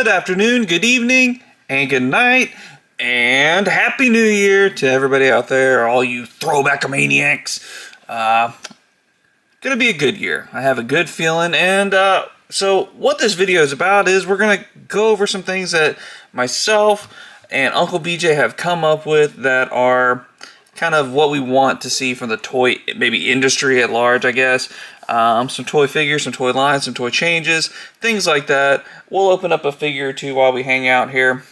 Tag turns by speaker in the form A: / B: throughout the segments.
A: good afternoon, good evening, and good night, and Happy New Year to everybody out there, all you throwback-maniacs. Gonna be a good year. I have a good feeling, and so what this video is about is we're gonna go over some things that myself and Uncle BJ have come up with that are kind of what we want to see from the toy, maybe industry at large, I guess. Some toy figures, some toy lines, some toy changes, things like that. We'll open up a figure or two while we hang out here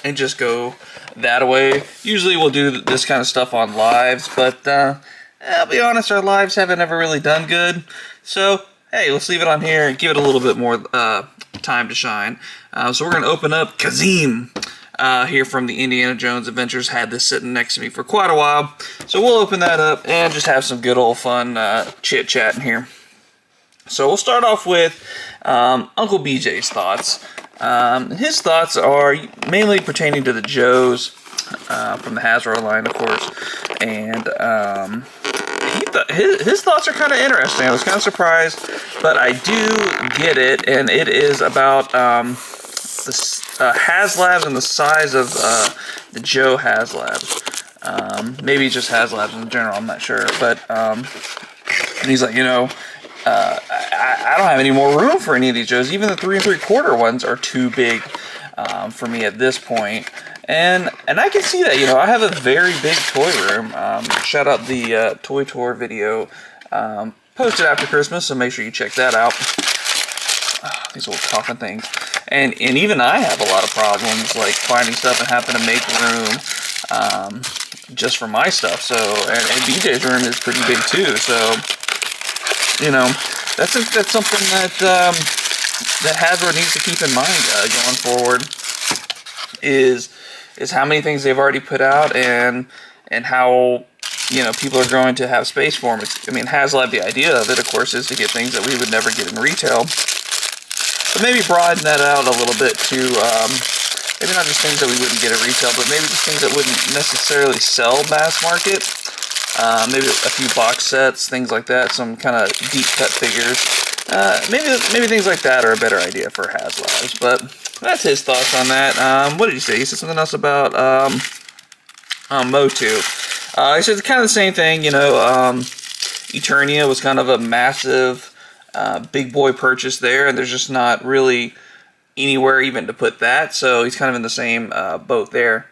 A: and just go that way. Usually we'll do this kind of stuff on lives, but I'll be honest, our lives haven't ever really done good. So, hey, let's leave it on here and give it a little bit more time to shine. So we're going to open up Kazim. Here from the Indiana Jones Adventures. Had this sitting next to me for quite a while, so we'll open that up and just have some good old fun chit chat in here. So we'll start off with Uncle BJ's thoughts. His thoughts are mainly pertaining to the Joes from the Hasbro line, of course, and his thoughts are kind of interesting. I was kind of surprised, but I do get it, and it is about the HasLabs and the size of the Joe HasLabs. Maybe just HasLabs in general, I'm not sure. But and he's like, you know, I don't have any more room for any of these Joes. Even the 3 3/4 ones are too big for me at this point. And I can see that, you know, I have a very big toy room. Shout out the Toy Tour video posted after Christmas, so make sure you check that out. These little coughing things. And even I have a lot of problems, like finding stuff and having to make room just for my stuff. So, and BJ's room is pretty big too. So, you know, that's something that that Hasbro needs to keep in mind going forward. Is how many things they've already put out and how, you know, people are going to have space for them. I mean, HasLab, the idea of it, of course, is to get things that we would never get in retail. But maybe broaden that out a little bit to maybe not just things that we wouldn't get at retail, but maybe just things that wouldn't necessarily sell mass market. Maybe a few box sets, things like that, some kind of deep cut figures. Maybe things like that are a better idea for HasLabs. But that's his thoughts on that. What did he say? He said something else about Motu. He said kind of the same thing. You know, Eternia was kind of a massive big boy purchase there, and there's just not really anywhere even to put that, so he's kind of in the same boat there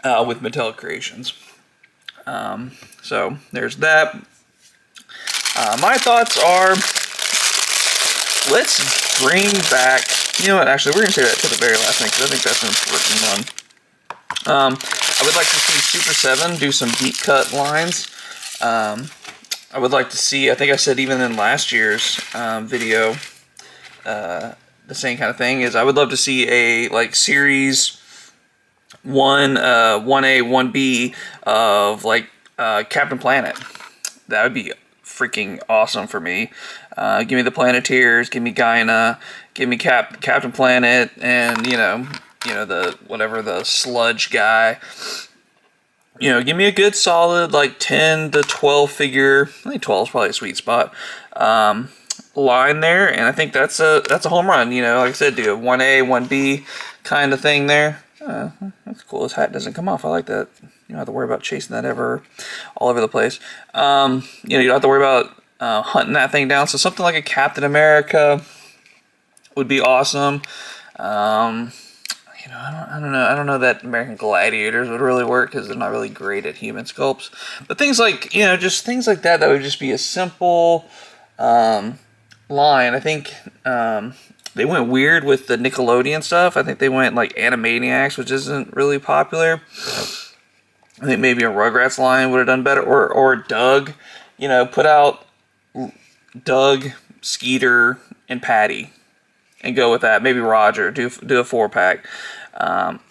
A: with Mattel Creations. So there's that. My thoughts are, let's bring back, you know what, actually we're going to say that to the very last thing, because I think that's an important one. I would like to see Super 7 do some deep cut lines. I would like to see, I think I said even in last year's video, the same kind of thing, is I would love to see a, like, Series 1, 1A, 1B of, like, Captain Planet. That would be freaking awesome for me. Give me the Planeteers, give me Gyna, give me Captain Planet, and, you know, the, whatever, the sludge guy. You know, give me a good solid, like, 10 to 12 figure, I think 12 is probably a sweet spot, line there, and I think that's a home run. You know, like I said, do a 1A, 1B kind of thing there. That's cool. His hat doesn't come off. I like that. You don't have to worry about chasing that all over the place. You know, you don't have to worry about hunting that thing down. So something like a Captain America would be awesome. You know, I don't know that American Gladiators would really work because they're not really great at human sculpts. But things like, you know, just things like that would just be a simple line. I think they went weird with the Nickelodeon stuff. I think they went like Animaniacs, which isn't really popular. I think maybe a Rugrats line would have done better, or Doug. You know, put out Doug, Skeeter, and Patty, and go with that. Maybe Roger. Do a 4-pack.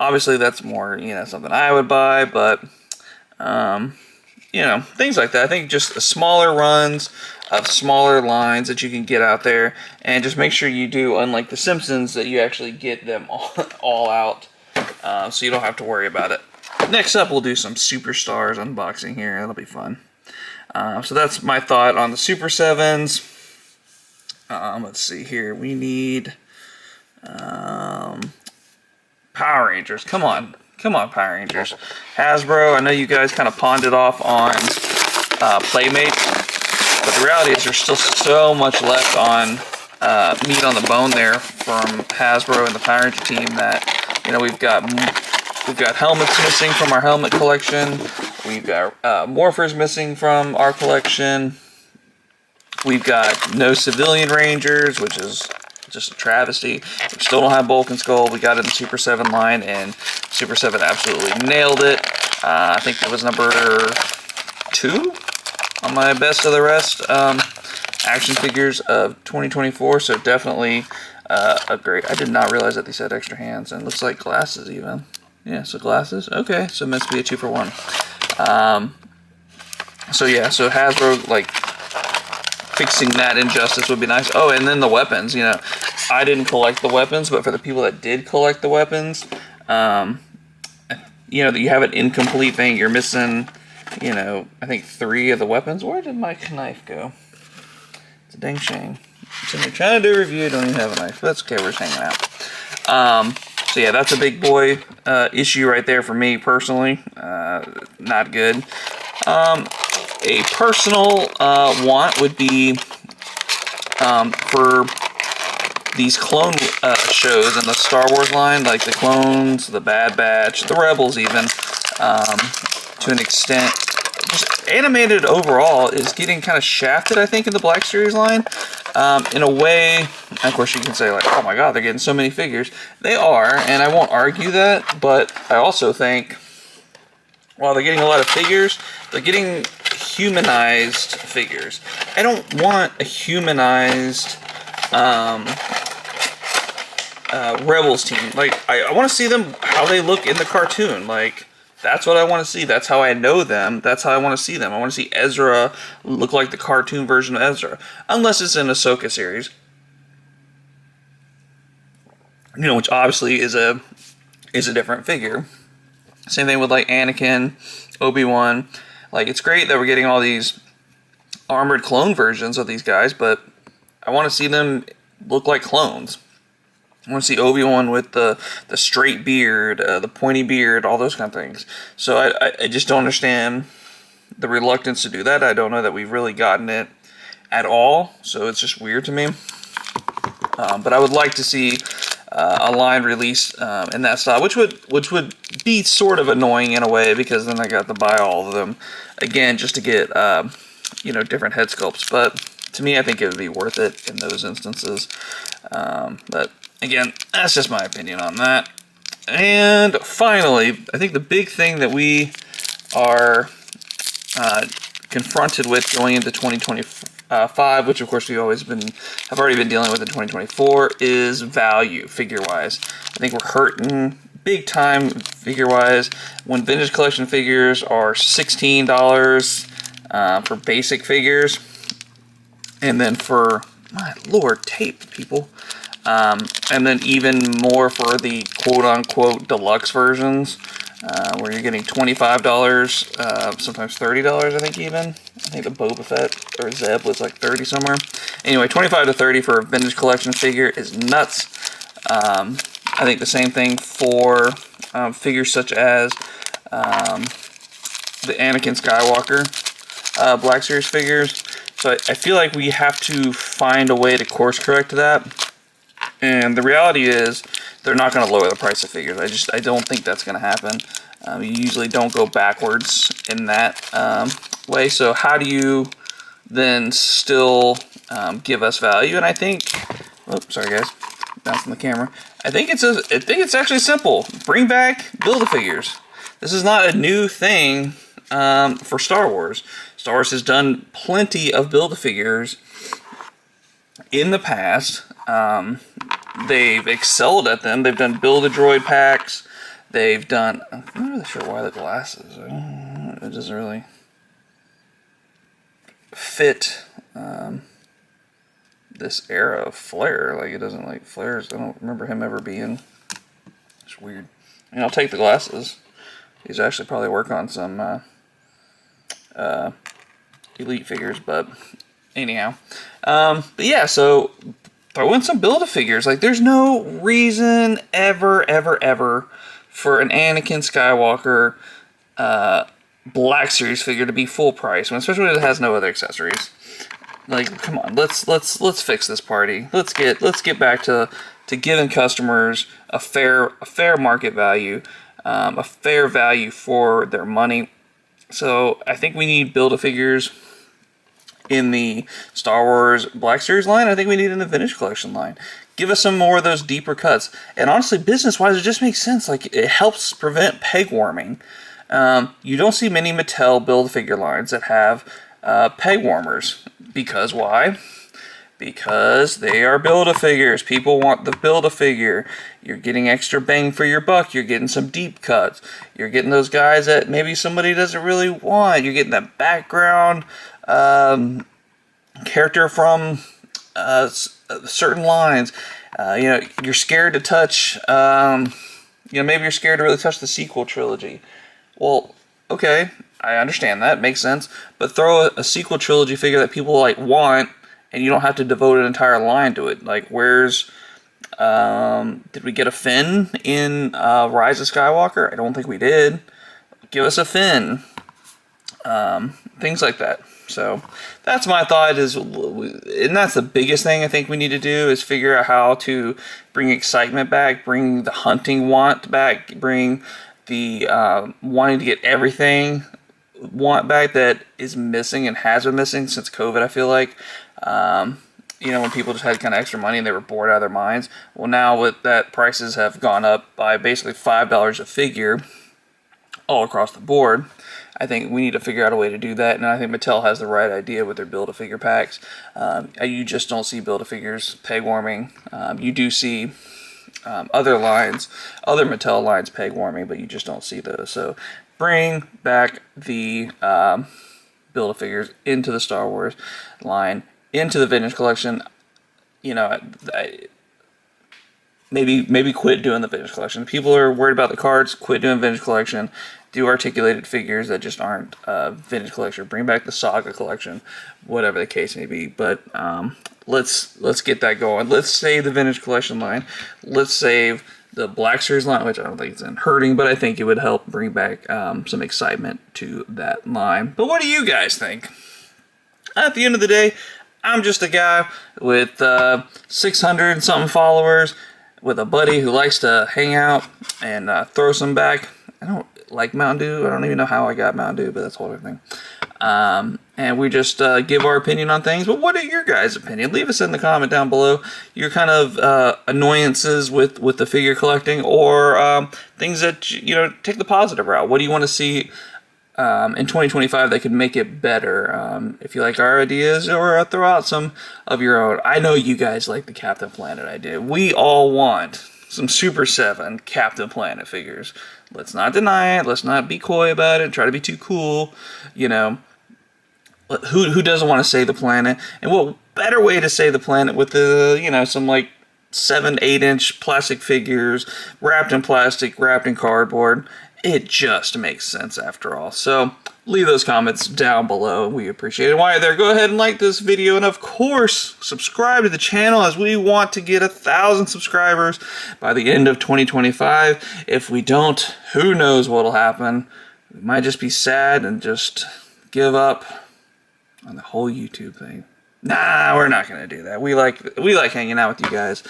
A: Obviously, that's more, you know, something I would buy, but you know, things like that. I think just smaller runs of smaller lines that you can get out there, and just make sure you do, unlike the Simpsons, that you actually get them all out, so you don't have to worry about it. Next up, we'll do some Superstars unboxing here. That'll be fun. So that's my thought on the Super 7s. Let's see here. We need Power Rangers. Come on, Power Rangers. Hasbro. I know you guys kind of pawned it off on Playmates, but the reality is there's still so much left on meat on the bone there from Hasbro and the Power Ranger team that, you know, we've got helmets missing from our helmet collection. We've got morphers missing from our collection. We've got no civilian Rangers, which is just a travesty. We still don't have Bulk and Skull. We got it in the Super 7 line, and Super 7 absolutely nailed it. I think it was number 2 on my best of the rest action figures of 2024, so definitely a great. I did not realize that these had extra hands, and it looks like glasses even. Yeah, so glasses. Okay, so meant to be a 2 for 1. So yeah, so Hasbro, like, fixing that injustice would be nice. Oh, and then the weapons, you know. I didn't collect the weapons, but for the people that did collect the weapons, you know, you have an incomplete thing. You're missing, you know, I think 3 of the weapons. Where did my knife go? It's a dang shame. I'm sitting here trying to do a review, don't even have a knife. That's okay, we're just hanging out. So yeah, that's a big boy issue right there for me personally. Not good. A personal want would be for these clone shows in the Star Wars line, like the Clones, the Bad Batch, the Rebels even, to an extent. Just animated overall is getting kind of shafted, I think, in the Black Series line. In a way, of course you can say, like, oh my god, they're getting so many figures. They are, and I won't argue that, but I also think, while they're getting a lot of figures, they're getting humanized figures. I don't want a humanized Rebels team. Like, I want to see them how they look in the cartoon. Like, that's what I want to see. That's how I know them. That's how I want to see them. I want to see Ezra look like the cartoon version of Ezra. Unless it's in Ahsoka series. You know, which obviously is a different figure. Same thing with, like, Anakin, Obi-Wan. Like, it's great that we're getting all these armored clone versions of these guys, but I want to see them look like clones. I want to see Obi-Wan with the straight beard, the pointy beard, all those kind of things. So I just don't understand the reluctance to do that. I don't know that we've really gotten it at all, so it's just weird to me. But I would like to see a line release in that style, which would be sort of annoying in a way, because then I got to buy all of them again just to get you know, different head sculpts. But to me, I think it would be worth it in those instances. But again, that's just my opinion on that. And finally, I think the big thing that we are confronted with going into 2025, which of course have already been dealing with in 2024, is value figure-wise. I think we're hurting big time figure-wise when vintage collection figures are $16 for basic figures, and then for, my lord, tape, people. And then even more for the quote-unquote deluxe versions, where you're getting $25, sometimes $30, I think even. I think the Boba Fett or Zeb was like 30 somewhere. Anyway, 25 to 30 for a vintage collection figure is nuts. I think the same thing for figures such as the Anakin Skywalker Black Series figures. So I feel like we have to find a way to course correct that. And the reality is, they're not going to lower the price of figures. I don't think that's going to happen. You usually don't go backwards in that way. So how do you then still give us value? And I think, oops, sorry guys, bouncing the camera. I think it's actually simple. Bring back Build-A-Figures. This is not a new thing for Star Wars. Star Wars has done plenty of Build-A-Figures in the past. They've excelled at them. They've done Build-A-Droid packs. They've done, I'm not really sure why the glasses, it doesn't really fit this era of Flair. Like, it doesn't, like, Flair's, I don't remember him ever being, it's weird. I mean, I'll take the glasses. These actually probably work on some Elite figures, but anyhow. But yeah, so throw in some Build-A-Figures. Like, there's no reason ever for an Anakin Skywalker Black Series figure to be full price, especially when it has no other accessories. Like, come on, let's fix this party. Let's get back to giving customers a fair market value, a fair value for their money. So I think we need Build-A-Figures in the Star Wars Black Series line. I think we need in the Vintage Collection line. Give us some more of those deeper cuts. And honestly, business-wise, it just makes sense. Like, it helps prevent peg warming. You don't see many Mattel Build-A-Figure lines that have peg warmers. Because why? Because they are Build-A-Figures. People want the Build-A-Figure. You're getting extra bang for your buck. You're getting some deep cuts. You're getting those guys that maybe somebody doesn't really want. You're getting that background character from certain lines. You're scared to touch. Maybe you're scared to really touch the sequel trilogy. Well, okay, I understand that. Makes sense. But throw a sequel trilogy figure that people want, and you don't have to devote an entire line to it. Like, where's did we get a Finn in Rise of Skywalker? I don't think we did. Give us a Finn. Things like that. So that's my thought, and that's the biggest thing I think we need to do, is figure out how to bring excitement back, bring the hunting want back, bring the wanting to get everything want back that is missing and has been missing since COVID, I feel like. When people just had kind of extra money and they were bored out of their minds. Well, now with that, prices have gone up by basically $5 a figure all across the board. I think we need to figure out a way to do that, and I think Mattel has the right idea with their Build-A-Figure packs. You just don't see Build-A-Figures peg warming. You do see other Mattel lines peg warming, but you just don't see those. So bring back the Build-A-Figures into the Star Wars line, into the Vintage Collection. Maybe quit doing the Vintage Collection. People are worried about the cards. Quit doing Vintage Collection. Do articulated figures that just aren't Vintage Collection. Bring back the Saga Collection, whatever the case may be. But let's get that going. Let's save the Vintage Collection line. Let's save the Black Series line, which I don't think it's in hurting, but I think it would help bring back some excitement to that line. But what do you guys think? At the end of the day, I'm just a guy with 600 and something followers, with a buddy who likes to hang out and throw some back. I don't like Mountain Dew. I don't even know how I got Mountain Dew, but that's the whole thing. And we just give our opinion on things. But what are your guys' opinion? Leave us in the comment down below your kind of annoyances with the figure collecting, or things that, take the positive route. What do you want to see in 2025 that could make it better? If you like our ideas, or throw out some of your own. I know you guys like the Captain Planet idea. We all want some Super 7 Captain Planet figures. Let's not deny it. Let's not be coy about it. Try to be too cool. Who doesn't want to save the planet? And what better way to save the planet with some 7-8 inch plastic figures wrapped in plastic, wrapped in cardboard. It just makes sense after all. So leave those comments down below. We appreciate it. While you're there, go ahead and like this video, and of course subscribe to the channel, as we want to get 1,000 subscribers by the end of 2025. If we don't, who knows what'll happen. We might just be sad and just give up on the whole YouTube thing. Nah, we're not gonna do that. We like hanging out with you guys,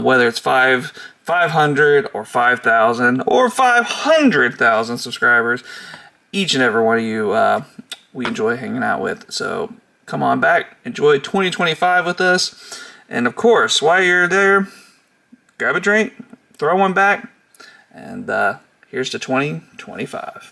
A: whether it's 500 or 5,000 or 500,000 subscribers. Each and every one of you, we enjoy hanging out with. So come on back, enjoy 2025 with us, and of course, while you're there, grab a drink, throw one back, and here's to 2025.